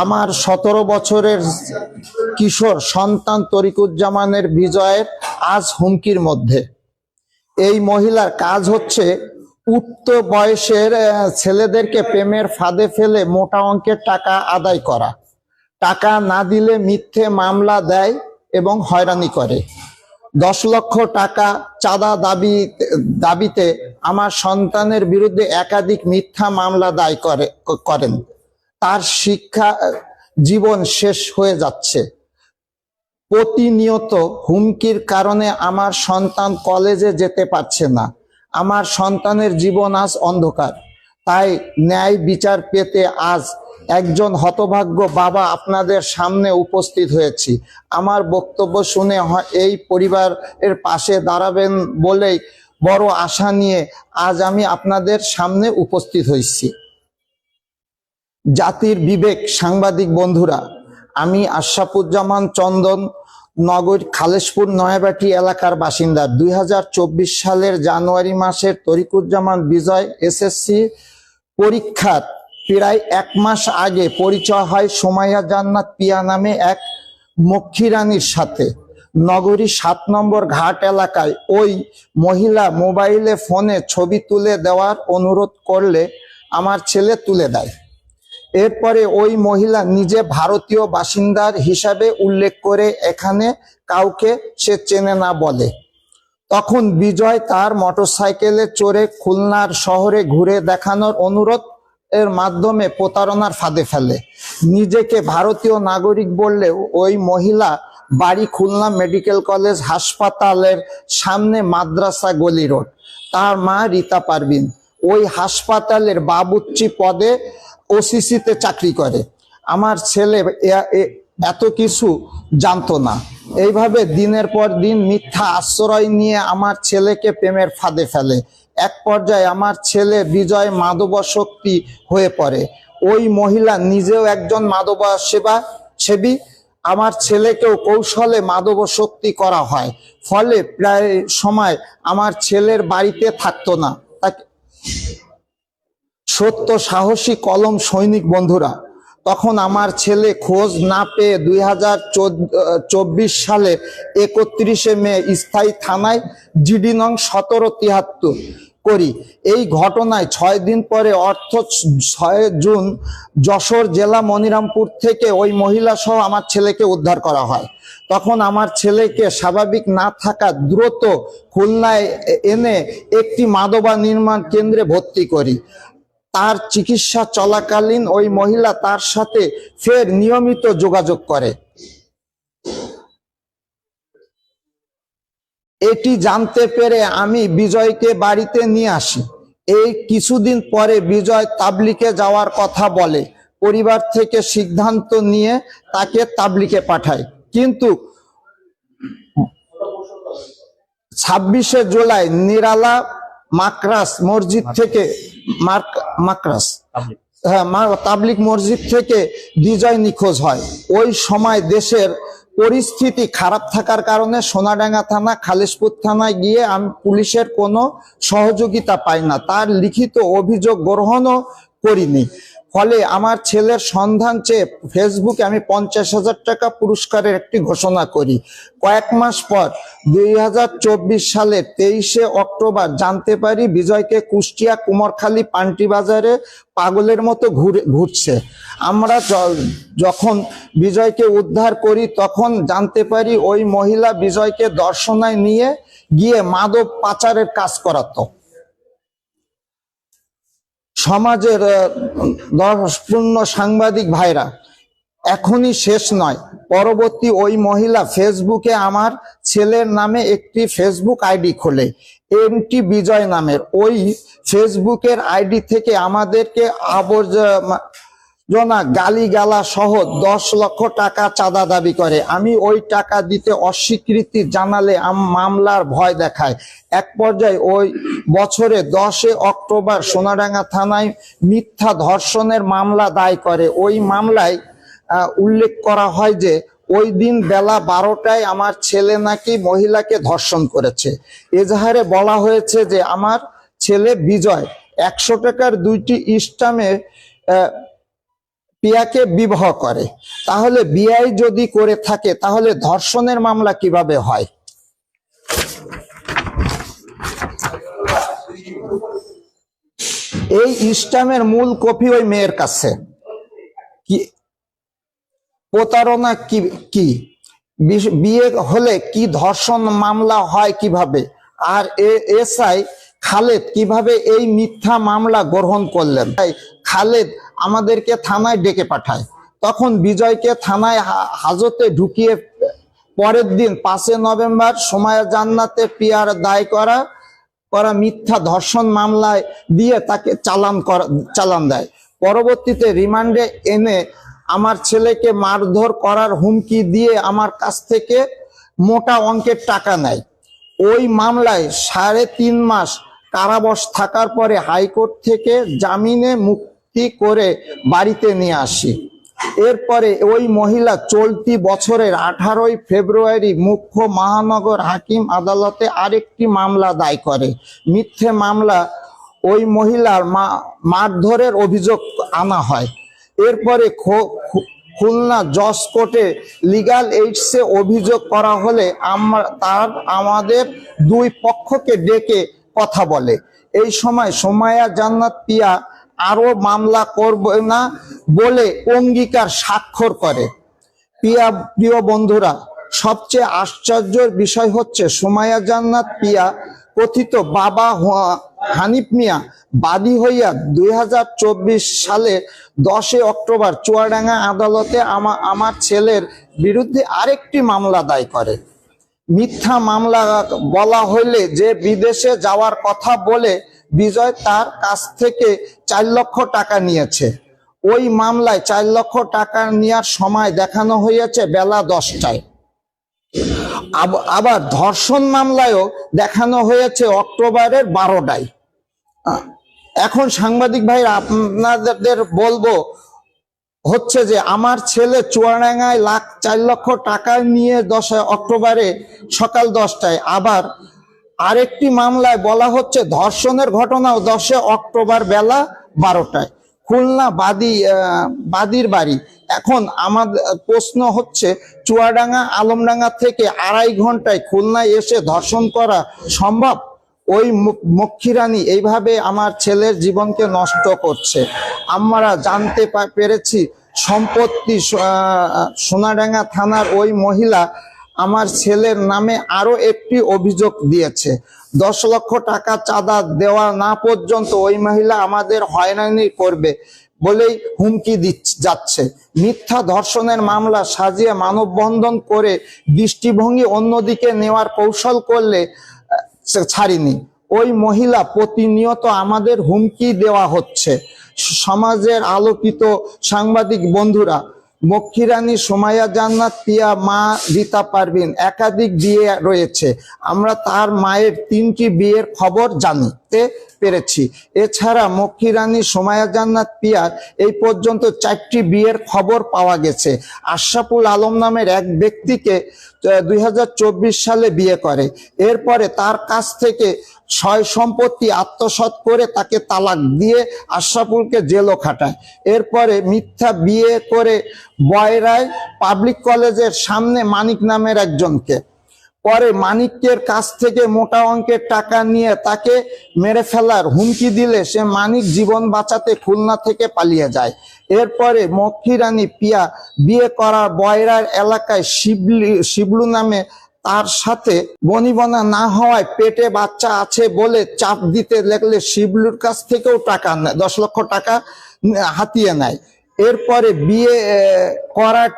আমার 17 বছরের কিশোর সন্তান তরিকুজ্জামানের বিজয়ের আজ হুমকির মধ্যে। এই মহিলার কাজ হচ্ছে উক্ত বয়সের ছেলেদেরকে প্রেমের ফাঁদে ফেলে মোটা অঙ্কের টাকা আদায় করা, টাকা না দিলে মিথ্যে মামলা দেয় এবং হয়রানি করে। 10 লক্ষ টাকা চাঁদা দাবিতে আমার সন্তানের বিরুদ্ধে একাধিক মিথ্যা মামলা দায় করেন। তার শিক্ষা জীবন শেষ হয়ে যাচ্ছে। প্রতিনিয়ত হুমকির কারণে আমার সন্তান কলেজে যেতে পারছে না। আমার সন্তানের জীবন আজ অন্ধকার। তাই ন্যায় বিচার পেতে আজ একজন হতভাগ্য বাবা আপনাদের সামনে উপস্থিত হয়েছি। আমার বক্তব্য শুনে এই পরিবারের পাশে দাঁড়াবেন বলেই বড় আশা নিয়ে আজ আমি আপনাদের সামনে উপস্থিত হয়েছি। জাতির বিবেক সাংবাদিক বন্ধুরা, আমি আশরাফুজ্জামান চন্দন নগর খালেশপুর নয়াবাটি এলাকার বাসিন্দা। 2024 সালের জানুয়ারি মাসের তরিকুজ্জামান বিজয় এসএসসি পরীক্ষার প্রায় 1 মাস আগে পরিচয় হয় সুমাইয়া জান্নাত পিয়া নামে এক মক্ষীরানীর সাথে। নগরী 7 নম্বর ঘাট এলাকায় ওই মহিলা মোবাইলে ফোনে ছবি তুলে দেওয়ার অনুরোধ করলে আমার ছেলে তুলে দেয়। এরপরে ওই মহিলা নিজে ভারতীয় বাসিন্দার হিসাবে উল্লেখ করে এখানে কাউকে সে চেনে না বলে। তখন বিজয় তার মোটরসাইকেলে চড়ে খুলনার শহরে ঘুরে দেখানোর অনুরোধ এর মাধ্যমে প্রতারণার ফাঁদে ফেলে। নিজেকে ভারতীয় নাগরিক বললেও ওই মহিলা বাড়ি খুলনা মেডিকেল কলেজ হাসপাতালের সামনে মাদ্রাসা গলি রোড। তার মা রীতা পারভিন ওই হাসপাতালের বাবুর্চি পদে ওসিসিতে চাকরি করে। আমার ছেলে এত কিছু জানতো না। এইভাবে দিনের পর দিন মিথ্যা আশ্রয় নিয়ে আমার ছেলেকে প্রেমের ফাঁদে ফেলে। এক পর্যায়ে আমার ছেলে বিজয় মাদকাসক্তি হয়ে পড়ে। ওই মহিলা নিজেও একজন মাদকাসেবী। আমার ছেলেকেও কৌশলে মাদকাসক্তি করা হয়। ফলে প্রায় সময় আমার ছেলের বাড়িতে থাকতো না। সত্য সাহসী কলম সৈনিক বন্ধুরা, তখন আমার ছেলে খোঁজ না পেয়ে 2024 সালে 31 মে স্থায়ী থানায় জিডি নং 1773 করি। এই ঘটনায় 6 দিন পরে অর্থাৎ 6 জুন যশোর জেলা মনিরামপুর থেকে ওই মহিলা সহ আমার ছেলেকে উদ্ধার করা হয়। তখন আমার ছেলেকে স্বাভাবিক না থাকা দ্রুত খুলনায় এনে একটি মাদবা নির্মাণ কেন্দ্রে ভর্তি করি। তার চিকিৎসা চলাকালীন ওই মহিলা তার সাথে ফের নিয়মিত যোগাযোগ করে। এটি জানতে পেরে আমি বিজয়কে বাড়িতে নিয়ে আসি। এই কিছুদিন পরে বিজয় তাবলিগে যাওয়ার কথা বলে। পরিবার থেকে সিদ্ধান্ত নিয়ে তাকে তাবলিগে পাঠায়। কিন্তু 26 জুলাই নিরালা মাকরাস মসজিদ থেকে তাবলিগ মসজিদ থেকে বিজয় নিখোঁজ হয়। ওই সময় দেশের পরিস্থিতি খারাপ থাকার কারণে সোনাডাঙ্গা থানা খালেশপুর থানায় গিয়ে আমি পুলিশের কোনো সহযোগিতা পাই না। তার লিখিত অভিযোগ গ্রহণও করিনি। ফলে আমার ছেলের সন্ধান চেয়ে ফেসবুকে আমি 50,000 টাকা পুরস্কারের একটি ঘোষণা করি। কয়েক মাস পর 2024 সালের 23 অক্টোবর জানতে পারি বিজয়কে কুষ্টিয়া কুমারখালী পান্টি বাজারে পাগলের মতো ঘুরছে। আমরা যখন বিজয়কে উদ্ধার করি তখন জানতে পারি ওই মহিলা বিজয়কে দর্শনায় নিয়ে গিয়ে মাদক পাচারের কাজ করাতো। সমাজের দর্শপূর্ণ সাংবাদিক ভাইরা, এখনই শেষ নয়। পরবর্তী ওই মহিলা ফেসবুকে আমার ছেলের নামে একটি ফেসবুক আইডি খোলে, এমটি বিজয় নামের। ওই ফেসবুকের আইডি থেকে আমাদেরকে আবর্জনা গালিগালা সহ 10 লক্ষ টাকা চাঁদা দাবি করে। আমি ওই টাকা দিতে অস্বীকৃতি জানালে মামলার ভয় দেখায়। এক পর্যায়ে ওই বছরে 10 অক্টোবর সোনাডাঙ্গা থানায় মিথ্যা ধর্ষণের মামলা দায় করে। ওই মামলায় উল্লেখ করা হয় যে ওই দিন বেলা 12টায় আমার ছেলে নাকি মহিলাকে ধর্ষণ করেছে। এজাহারে বলা হয়েছে যে আমার ছেলে বিজয় 100 টাকার 2টি স্ট্যাম্পে পিয়াকে বিবাহ করে, তাহলে বিয়ে যদি করে থাকে তাহলে ধর্ষণের মামলা কিভাবে হয়? এই ইসলামের মূল কপি ওই মেয়ের কাছে। কি প্রতারণা কি কি বিয়ে হলে কি ধর্ষণ মামলা হয় কিভাবে, আর এসআই খালেদ কিভাবে এই মিথ্যা মামলা গ্রহণ করলেন? তাই খালেদ আমাদেরকে থানায় ডেকে পাঠায়, তখন বিজয়কে থানায় হাজতে ঢুকিয়ে পরের দিন 5 নভেম্বর সুমাইয়া জান্নাতে পিয়ার দায় করা মিথ্যা ধর্ষণ মামলায় দিয়ে তাকে চালান দেয়। পরবর্তীতে রিমান্ডে এনে আমার ছেলেকে মারধর করার হুমকি দিয়ে আমার কাছ থেকে মোটা অঙ্কের টাকা নেয়। ওই মামলায় 3.5 মাস কারাবাস থাকার পরে হাইকোর্ট থেকে জামিনে মুক্তি করে বাড়িতে নিয়ে আসি। এরপরে ওই মহিলা চলতি বছরের 18 ফেব্রুয়ারি মুখ্য মহানগর হাকিম আদালতে আরেকটি মামলা দায় করে। মিথ্যে মামলা ওই মহিলার মারধরের অভিযোগ আনা হয়। এরপরে খুলনা জজ কোর্টে লিগাল এইডসে অভিযোগ করা হলে আমাদের দুই পক্ষকে ডেকে কথা বলে। এই সময় সুমাইয়া জান্নাত পিয়া আরো মামলা করবে না বলে অঙ্গীকার স্বাক্ষর করে। প্রিয় বন্ধুরা, সবচেয়ে আশ্চর্যের বিষয় হচ্ছে সুমাইয়া জান্নাত পিয়া কথিত বাবা হানিফ মিয়া বাদী হইয়া 2024 সালের 10 অক্টোবর চুয়াডাঙ্গা আদালতে আমার ছেলের বিরুদ্ধে আরেকটি মামলা দায় করে। মিথ্যা মামলা বলা হইলে যে বিদেশে যাওয়ার কথা বলে বিজয় তার কাছ থেকে 4 লক্ষ টাকা নিয়েছে। ওই মামলায় 4 লক্ষ টাকা নেওয়ার সময় দেখানো হয়েছে বেলা 10টায়। আবার ধর্ষণ মামলায়ও দেখানো হয়েছে অক্টোবরের 12টায়। এখন সাংবাদিক ভাই আপনাদের বলবো হচ্ছে যে আমার ছেলে চুয়াডাঙ্গায় 4 লক্ষ টাকা নিয়ে 10 অক্টোবরে সকাল 10টায়, আবার আরেকটি মামলায় বলা হচ্ছে ধর্ষণের ঘটনাও 10 অক্টোবর বেলা 12টায়। খুলনা বাদীর বাড়ি। এখন আমাদের প্রশ্ন হচ্ছে চুয়াডাঙ্গা আলমডাঙ্গা থেকে 2.5 ঘন্টায় খুলনায় এসে ধর্ষণ করা সম্ভব? ওই মক্ষীরানী এইভাবে আমার ছেলের জীবনকে নষ্ট করছে। আমরা জানতে পেরেছি সম্পত্তি সোনাডাঙ্গা থানার ওই মহিলা আমার ছেলের নামে আরো একটি অভিযোগ দিয়েছে। 10 লক্ষ টাকা চাঁদা দেওয়া না পর্যন্ত ওই মহিলা আমাদের হয়রানি করবে বলেই হুমকি যাচ্ছে। মিথ্যা ধর্ষণের মামলা সাজিয়ে মানববন্ধন করে দৃষ্টিভঙ্গি অন্যদিকে নেওয়ার কৌশল করলে ছাড়িনি। ওই মহিলা প্রতিনিয়ত আমাদের হুমকি দেওয়া হচ্ছে। সমাজের আলোকিত সাংবাদিক বন্ধুরা, মক্ষীরানী সুমাইয়া জান্নাত পিয়া মা রীতা পারভিন একাধিক বিয়ে রয়েছে। আমরা তার মায়ের 3টি বিয়ের খবর জানতে পেরেছি। এছাড়া মক্ষীরানী সুমাইয়া জান্নাত পিয়ার এই পর্যন্ত 4টি বিয়ের খবর পাওয়া গেছে। আশরাফুল আলম নামের এক ব্যক্তিকে 2024 সালে বিয়ে করে। এরপরে তার কাছ থেকে সয় সম্পত্তি আত্মসাৎ করে তাকে তালাক দিয়ে আশরাফুলকে জেলও খাটায়। এরপরে মিথ্যা বিয়ে করে বয়রায় পাবলিক কলেজের সামনে মানিক নামের একজনকে, পরে মানিকের কাছ থেকে মোটা অঙ্কের টাকা নিয়ে তাকে মেরে ফেলার হুমকি দিলে সে মানিক জীবন বাঁচাতে খুলনা থেকে পালিয়ে যায়। এরপরে মক্ষীরানী পিয়া বিয়ে করার বয়রার এলাকায় শিবলু নামে তার সাথে বনিবনা না হওয়ায় পেটে বাচ্চা আছে বলে চাপ দিতে লাগলে শিবলুর কাছ থেকেও টাকা নেয়, 10 লক্ষ টাকা হাতিয়ে নেয়। এরপরে বিয়ে করার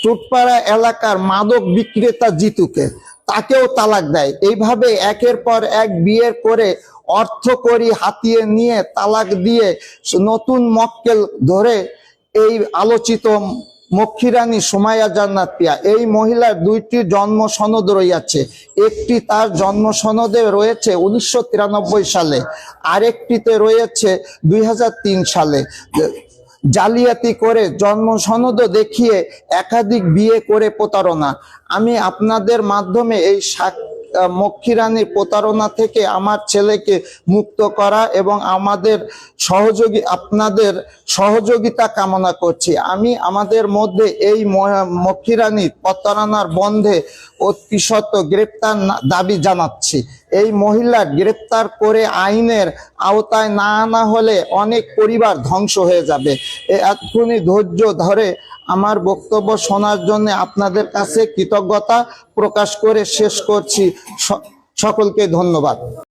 টুটপাড়া এলাকার মাদক বিক্রেতা জিতুকে, তাকেও তালাক দেয়। এইভাবে একের পর এক বিয়ে করে অর্থ করি হাতিয়ে নিয়ে তালাক দিয়ে নতুন মক্কেল ধরে এই আলোচিত মক্ষীরানী সুমাইয়া জান্নাত পিয়া। এই মহিলার 2টি জন্ম সনদ রয়েছে। একটি তার জন্ম সনদে রয়েছে 1993 সালে, আরেকটিতে রয়েছে 2003 সালে। জালিয়াতি করে জন্ম সনদ দেখিয়ে একাধিক বিয়ে করে প্রতারণা। আমি আপনাদের মাধ্যমে মক্ষী রানীর প্রতারণা থেকে আমার ছেলেকে মুক্ত করা এবং আপনাদের সহযোগিতা কামনা করছি। আমি আমাদের মধ্যে এই মক্ষী রানীর প্রতারণার বন্ধে অতিশত গ্রেপ্তার দাবি জানাচ্ছি। এই মহিলার গ্রেপ্তার করে আইনের আওতায় না আনা হলে অনেক পরিবার ধ্বংস হয়ে যাবে। এতক্ষণই ধৈর্য ধরে আমার বক্তব্য শোনার জন্য আপনাদের কাছে কৃতজ্ঞতা প্রকাশ করে শেষ করছি। সকলকে ধন্যবাদ।